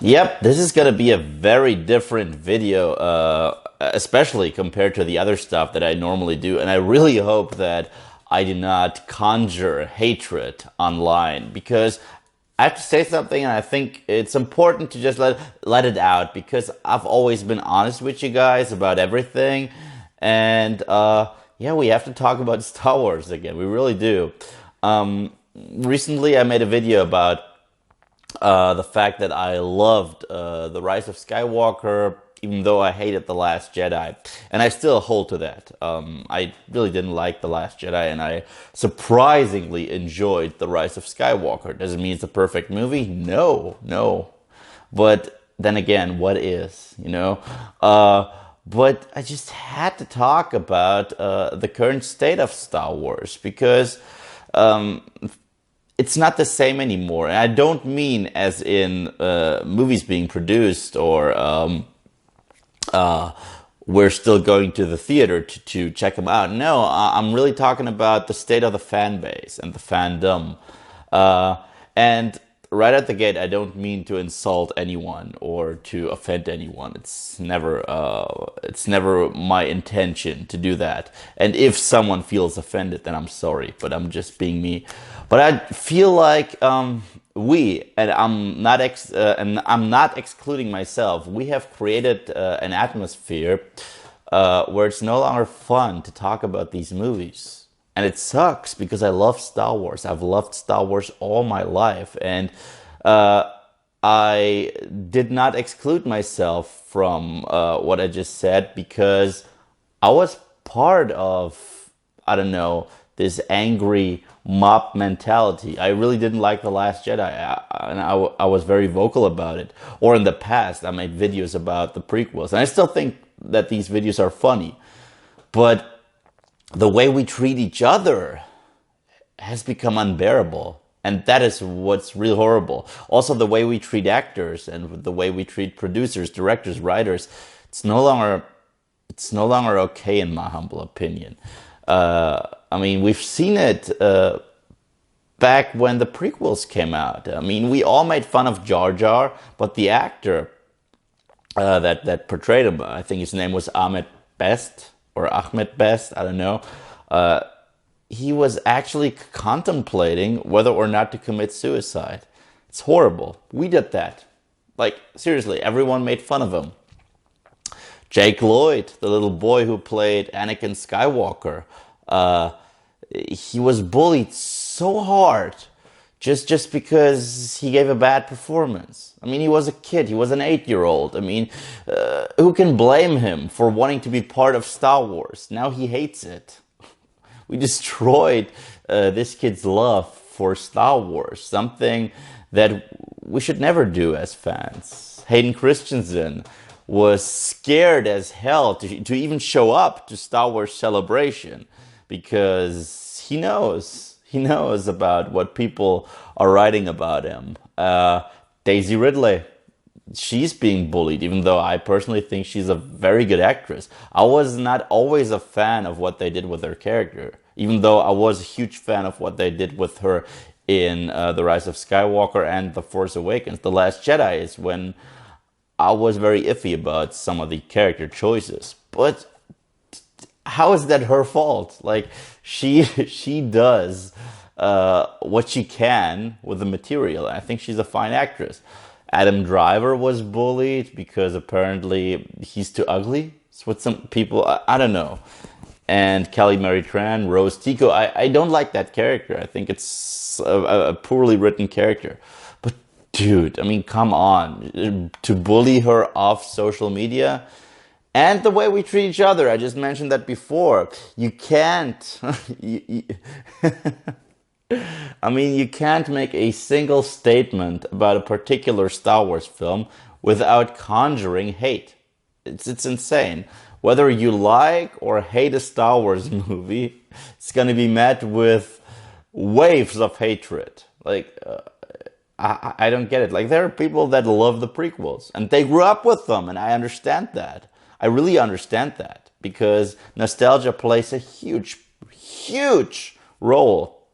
Yep, this is gonna be a very different video, especially compared to the other stuff that I normally do. And I really hope that I do not conjure hatred online because I have to say something, and I think it's important to just let it out because I've always been honest with you guys about everything, and yeah, we have to talk about Star Wars again. We really do. Recently, I made a video about the fact that I loved The Rise of Skywalker, even though I hated The Last Jedi. And I still hold to that. I really didn't like The Last Jedi, and I surprisingly enjoyed The Rise of Skywalker. Does it mean it's a perfect movie? No, no. But then again, what is, you know? But I just had to talk about the current state of Star Wars because um, it's not the same anymore. And I don't mean as in movies being produced or uh, we're still going to the theater to check them out. No, I'm really talking about the state of the fan base and the fandom. Uh, and right at the gate, I don't mean to insult anyone or to offend anyone. It's never my intention to do that. And if someone feels offended, then I'm sorry, but I'm just being me. But I feel like and I'm not excluding myself. We have created an atmosphere where it's no longer fun to talk about these movies. And it sucks because I love Star Wars. I've loved Star Wars all my life. And uh, I did not exclude myself from what I just said because I was part of, I don't know, this angry mob mentality. I really didn't like The Last Jedi, I was very vocal about it. Or in the past, I made videos about the prequels. And I still think that these videos are funny. But the way we treat each other has become unbearable. And that is what's real horrible. Also, the way we treat actors and the way we treat producers, directors, writers, it's no longer it's no longer okay in my humble opinion. I mean, we've seen it back when the prequels came out. I mean, we all made fun of Jar Jar, but the actor that portrayed him, I think his name was Ahmed Best or Ahmed Best, I don't know. Uh, he was actually contemplating whether or not to commit suicide. It's horrible. We did that. Like, seriously, everyone made fun of him. Jake Lloyd, the little boy who played Anakin Skywalker, uh, he was bullied so hard just because he gave a bad performance. I mean, he was a kid. He was an 8-year old. I mean, who can blame him for wanting to be part of Star Wars? Now he hates it. We destroyed this kid's love for Star Wars, something that we should never do as fans. Hayden Christensen was scared as hell to even show up to Star Wars Celebration because he knows about what people are writing about him. Daisy Ridley, she's being bullied, even though I personally think she's a very good actress. I was not always a fan of what they did with her character, even though I was a huge fan of what they did with her in The Rise of Skywalker and The Force Awakens. The Last Jedi is when I was very iffy about some of the character choices. But how is that her fault? Like, she does what she can with the material. I think she's a fine actress. Adam Driver was bullied because apparently he's too ugly. It's what some people, I don't know. And Kelly Mary Tran, Rose Tico, I don't like that character. I think it's a poorly written character. But dude, I mean, come on. To bully her off social media and the way we treat each other. I just mentioned that before. You can't. I mean, you can't make a single statement about a particular Star Wars film without conjuring hate. It's insane. Whether you like or hate a Star Wars movie, it's going to be met with waves of hatred. Like, I don't get it. Like, there are people that love the prequels and they grew up with them, and I understand that. I really understand that because nostalgia plays a huge, huge role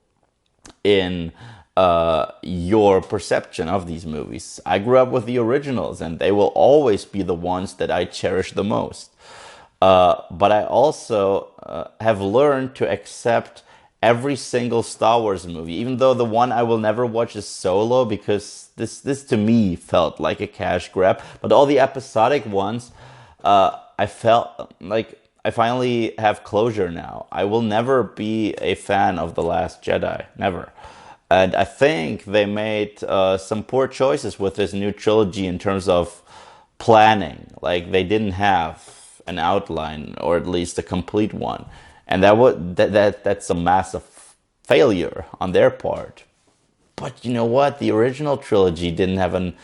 in your perception of these movies. I grew up with the originals, and they will always be the ones that I cherish the most. But I also have learned to accept every single Star Wars movie, even though the one I will never watch is Solo, because this to me felt like a cash grab. But all the episodic ones, I felt like I finally have closure now. I will never be a fan of The Last Jedi, never. And I think they made some poor choices with this new trilogy in terms of planning. Like they didn't have an outline, or at least a complete one, and that's a massive failure on their part. But you know what? The original trilogy didn't have an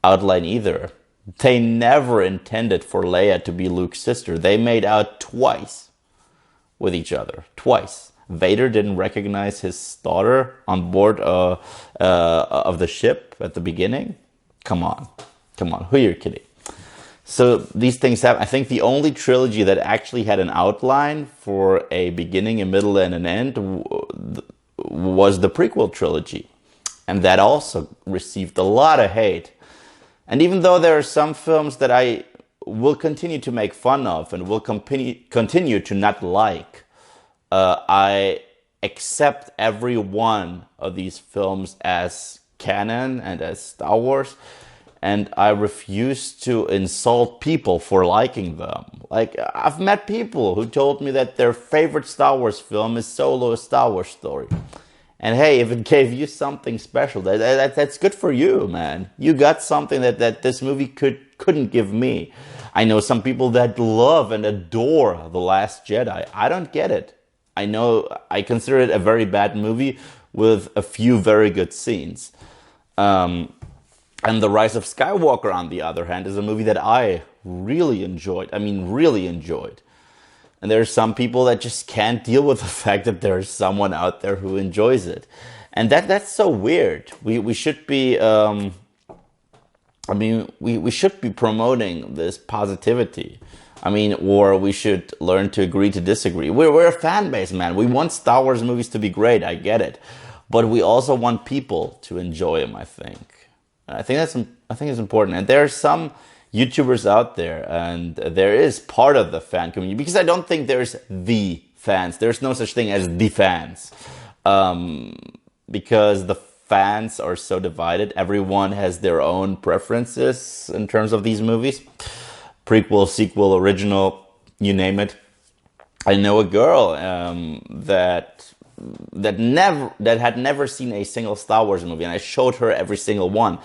outline either. They never intended for Leia to be Luke's sister. They made out twice with each other. Twice. Vader didn't recognize his daughter on board of the ship at the beginning. Come on. Come on. Who are you kidding? So these things happen. I think the only trilogy that actually had an outline for a beginning, a middle, and an end was the prequel trilogy. And that also received a lot of hate. And even though there are some films that I will continue to make fun of and will continue to not like, I accept every one of these films as canon and as Star Wars. And I refuse to insult people for liking them. Like, I've met people who told me that their favorite Star Wars film is Solo: A Star Wars Story. And hey, if it gave you something special, that's good for you, man. You got something that this movie couldn't give me. I know some people that love and adore The Last Jedi. I don't get it. I consider it a very bad movie with a few very good scenes. And The Rise of Skywalker, on the other hand, is a movie that I really enjoyed. I mean, really enjoyed. And there are some people that just can't deal with the fact that there's someone out there who enjoys it. And that's so weird. We should be, we should be promoting this positivity. I mean, or we should learn to agree to disagree. We're a fan base, man. We want Star Wars movies to be great. I get it. But we also want people to enjoy them, I think. I think it's important. And there are some YouTubers out there, and there is part of the fan community, because I don't think there's the fans. There's no such thing as the fans, because the fans are so divided. Everyone has their own preferences in terms of these movies. Prequel, sequel, original, you name it. I know a girl that had never seen a single Star Wars movie, and I showed her every single one,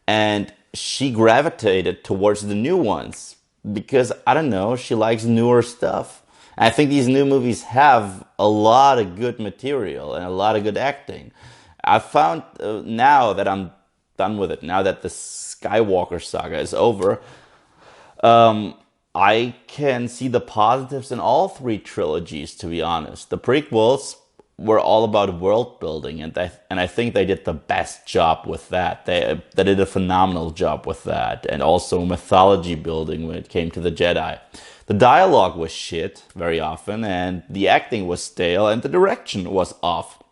and she gravitated towards the new ones because, I don't know, she likes newer stuff. And I think these new movies have a lot of good material and a lot of good acting. I found now that I'm done with it, now that the Skywalker saga is over, I can see the positives in all three trilogies, to be honest. The prequels were all about world building, and I think they did the best job with that. They did a phenomenal job with that, and also mythology building when it came to the Jedi. The dialogue was shit very often, and the acting was stale, and the direction was off.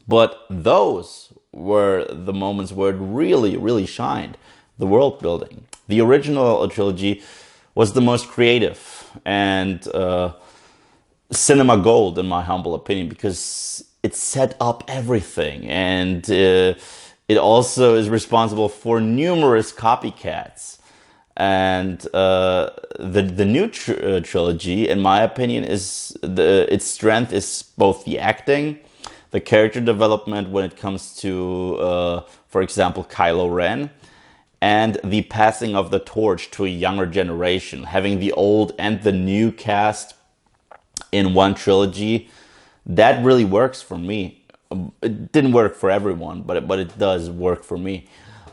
But those were the moments where it really, really shined. The world building. The original trilogy was the most creative and cinema gold, in my humble opinion, because it set up everything, and it also is responsible for numerous copycats. And the new trilogy, in my opinion, its strength is both the acting, the character development when it comes to, for example, Kylo Ren, and the passing of the torch to a younger generation, having the old and the new cast in one trilogy. That really works for me. It didn't work for everyone, but it does work for me.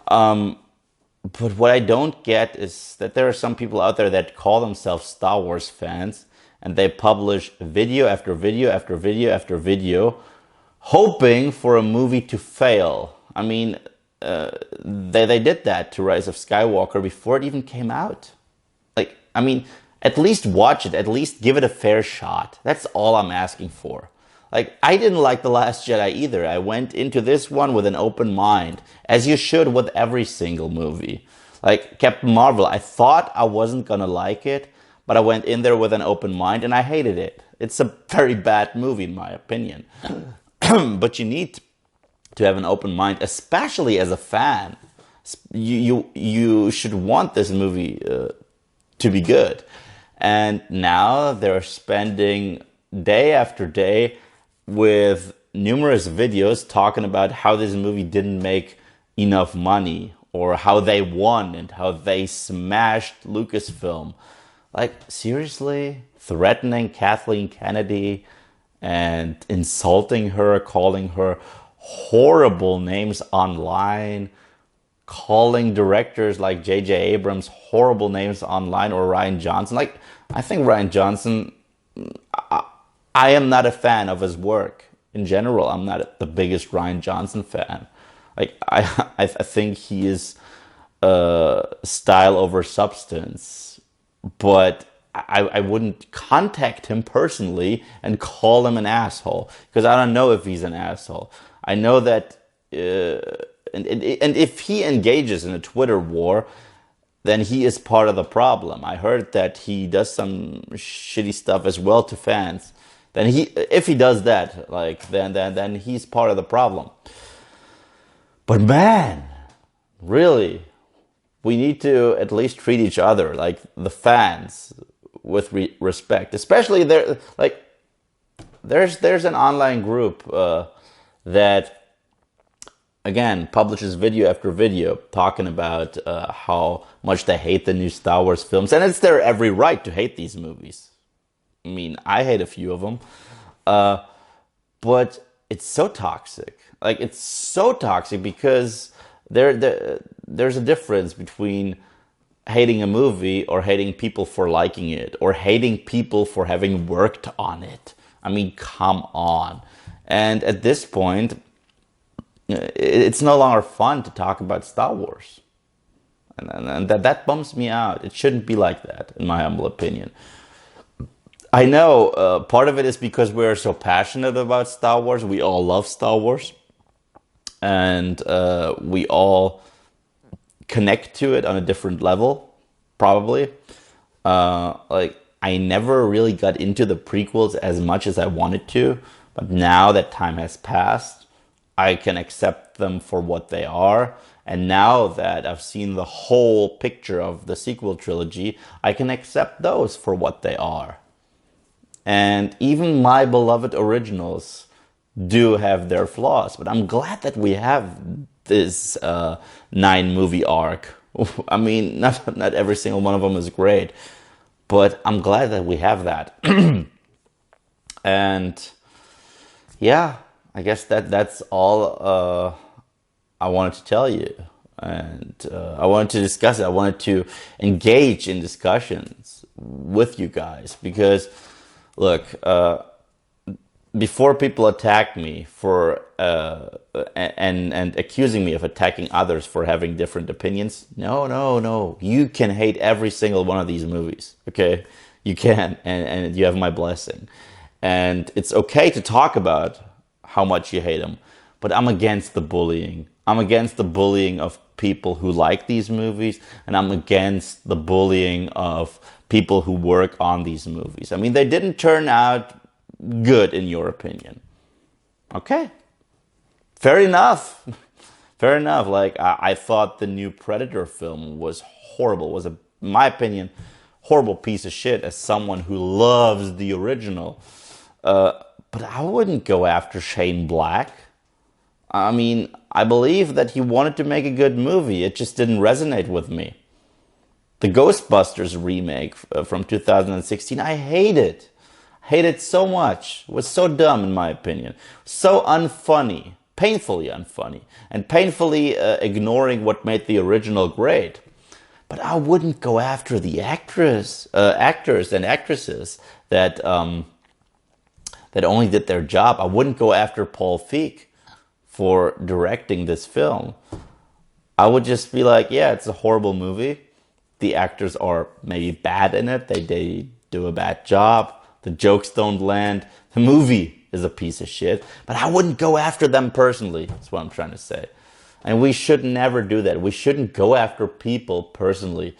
But what I don't get is that there are some people out there that call themselves Star Wars fans, and they publish video after video after video after video, hoping for a movie to fail. I mean, they did that to Rise of Skywalker before it even came out. Like, I mean, at least watch it. At least give it a fair shot. That's all I'm asking for. Like, I didn't like The Last Jedi either. I went into this one with an open mind, as you should with every single movie. Like, Captain Marvel, I thought I wasn't gonna like it, but I went in there with an open mind and I hated it. It's a very bad movie, in my opinion. But you need to have an open mind, especially as a fan. You should want this movie to be good. And now they're spending day after day with numerous videos talking about how this movie didn't make enough money, or how they won and how they smashed Lucasfilm. Like, seriously? Threatening Kathleen Kennedy and insulting her, calling her horrible names online, calling directors like J.J. Abrams horrible names online, or Rian Johnson. Like, I think Rian Johnson, I am not a fan of his work in general. I'm not the biggest Rian Johnson fan. Like, I think he is style over substance, but I wouldn't contact him personally and call him an asshole, because I don't know if he's an asshole. I know that, and if he engages in a Twitter war, then he is part of the problem. I heard that he does some shitty stuff as well to fans. Then if he does that, like, then he's part of the problem. But man, really, we need to at least treat each other, like the fans, with respect. Especially there, like, there's an online group that, again, publishes video after video talking about how much they hate the new Star Wars films, and it's their every right to hate these movies. I mean, I hate a few of them, but it's so toxic. Like, it's so toxic because there's a difference between hating a movie or hating people for liking it, or hating people for having worked on it. I mean, come on. And at this point, it's no longer fun to talk about Star Wars. And that bums me out. It shouldn't be like that, in my humble opinion. I know part of it is because we're so passionate about Star Wars. We all love Star Wars. And we all connect to it on a different level, probably. Like, I never really got into the prequels as much as I wanted to. But now that time has passed, I can accept them for what they are. And now that I've seen the whole picture of the sequel trilogy, I can accept those for what they are. And even my beloved originals do have their flaws. But I'm glad that we have this 9-movie arc. I mean, not every single one of them is great. But I'm glad that we have that. And yeah, I guess that's all I wanted to tell you. And I wanted to discuss it. I wanted to engage in discussions with you guys. Because, look, before people attack me for and accusing me of attacking others for having different opinions, no. You can hate every single one of these movies, okay? You can, and you have my blessing. And it's okay to talk about how much you hate them, but I'm against the bullying. I'm against the bullying of people who like these movies, and I'm against the bullying of people who work on these movies. I mean, they didn't turn out good in your opinion. Okay. Fair enough. Fair enough. Like, I thought the new Predator film was horrible. Was, in my opinion, horrible piece of shit as someone who loves the original. But I wouldn't go after Shane Black. I mean, I believe that he wanted to make a good movie. It just didn't resonate with me. The Ghostbusters remake from 2016, I hate it. Hate it so much. It was so dumb, in my opinion. So unfunny. Painfully unfunny. And painfully ignoring what made the original great. But I wouldn't go after the actors and actresses that only did their job. I wouldn't go after Paul Feig for directing this film. I would just be like, yeah, it's a horrible movie. The actors are maybe bad in it. They do a bad job. the jokes don't land, the movie is a piece of shit, but I wouldn't go after them personally. That's what I'm trying to say. And we should never do that. We shouldn't go after people personally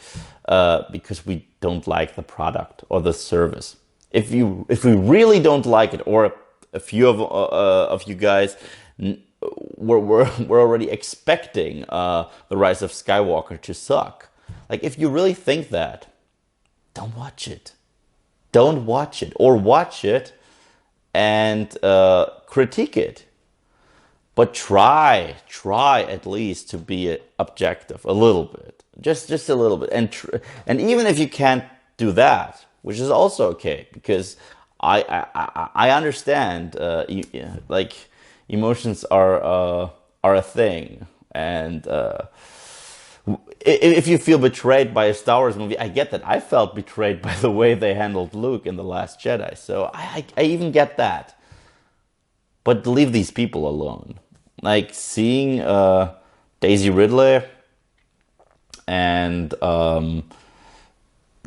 because we don't like the product or the service. If we really don't like it, or a few of you guys we're already expecting the Rise of Skywalker to suck. Like, if you really think that, don't watch it. Don't watch it, or watch it and critique it. But try at least to be objective a little bit, just a little bit, and even if you can't do that, which is also okay, because I understand like emotions are a thing, and if you feel betrayed by a Star Wars movie, I get that. I felt betrayed by the way they handled Luke in The Last Jedi, so I even get that. But leave these people alone. Like, seeing Daisy Ridley and Halle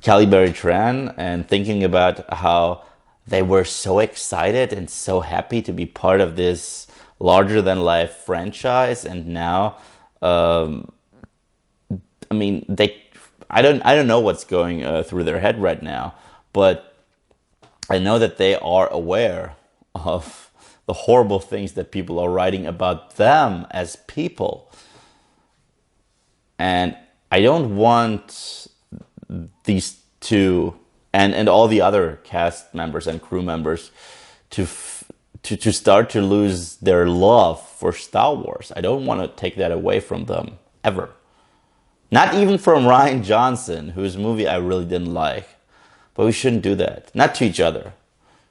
Berry Tran, and thinking about how they were so excited and so happy to be part of this larger than life franchise, and now I mean, I don't know what's going through their head right now, but I know that they are aware of the horrible things that people are writing about them as people. And I don't want these two and all the other cast members and crew members to start to lose their love for Star Wars. I don't want to take that away from them, ever. Not even from Rian Johnson, whose movie I really didn't like. But we shouldn't do that. Not to each other.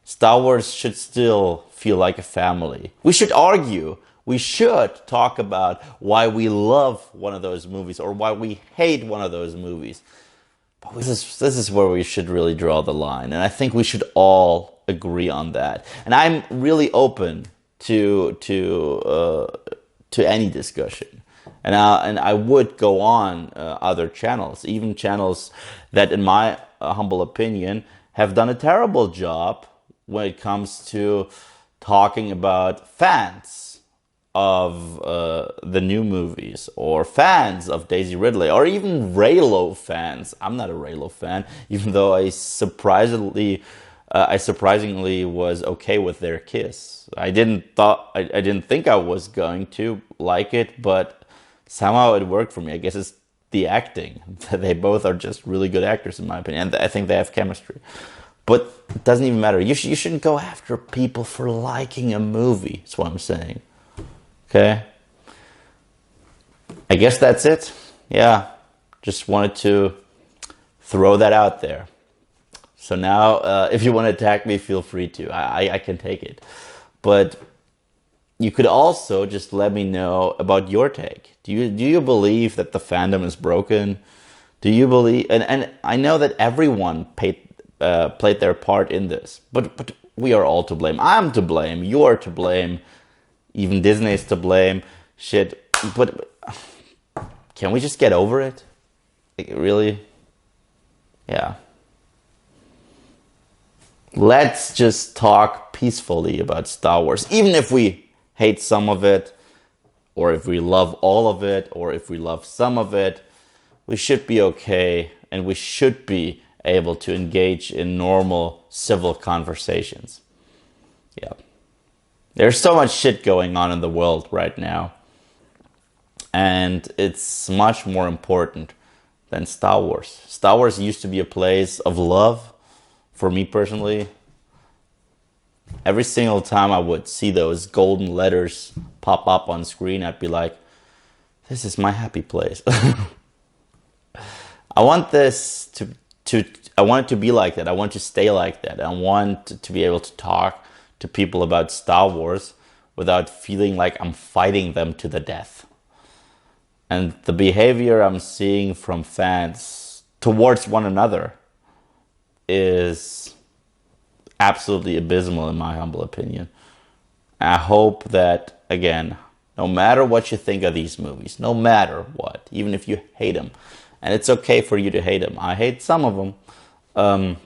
Star Wars should still feel like a family. We should argue. We should talk about why we love one of those movies or why we hate one of those movies. But this is where we should really draw the line. And I think we should all agree on that. And I'm really open to any discussion. And I would go on other channels, even channels that, in my humble opinion, have done a terrible job when it comes to talking about fans of the new movies, or fans of Daisy Ridley, or even Reylo fans. I'm not a Reylo fan, even though I surprisingly was okay with their kiss. I didn't think I was going to like it, but somehow it worked for me. I guess it's the acting. They both are just really good actors, in my opinion. And I think they have chemistry. But it doesn't even matter. You shouldn't go after people for liking a movie. That's what I'm saying. Okay? I guess that's it. Yeah. Just wanted to throw that out there. So now, if you want to attack me, feel free to. I can take it. But you could also just let me know about your take. Do you believe that the fandom is broken? Do you believe? And I know that everyone played their part in this, but we are all to blame. I'm to blame. You're to blame. Even Disney's to blame. Shit. But can we just get over it? Like, really? Yeah. Let's just talk peacefully about Star Wars, even if we hate some of it, or if we love all of it, or if we love some of it. We should be okay, and we should be able to engage in normal civil conversations. Yeah. There's so much shit going on in the world right now, and it's much more important than Star Wars. Star Wars used to be a place of love for me personally. Every single time I would see those golden letters pop up on screen, I'd be like, this is my happy place. I want this I want it to be like that. I want to stay like that. I want to be able to talk to people about Star Wars without feeling like I'm fighting them to the death. And the behavior I'm seeing from fans towards one another is absolutely abysmal, in my humble opinion. I hope that, again, no matter what you think of these movies, no matter what, even if you hate them, and it's okay for you to hate them. I hate some of them.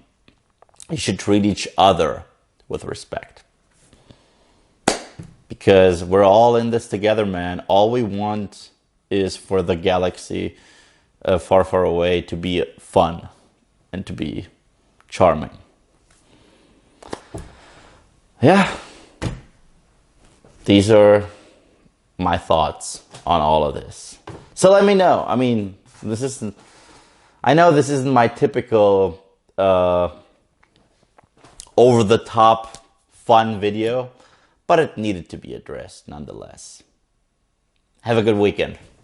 you should treat each other with respect. Because we're all in this together, man. All we want is for the galaxy far, far away to be fun and to be charming. Yeah. These are my thoughts on all of this. So let me know. I mean, I know this isn't my typical over-the-top fun video, but it needed to be addressed nonetheless. Have a good weekend.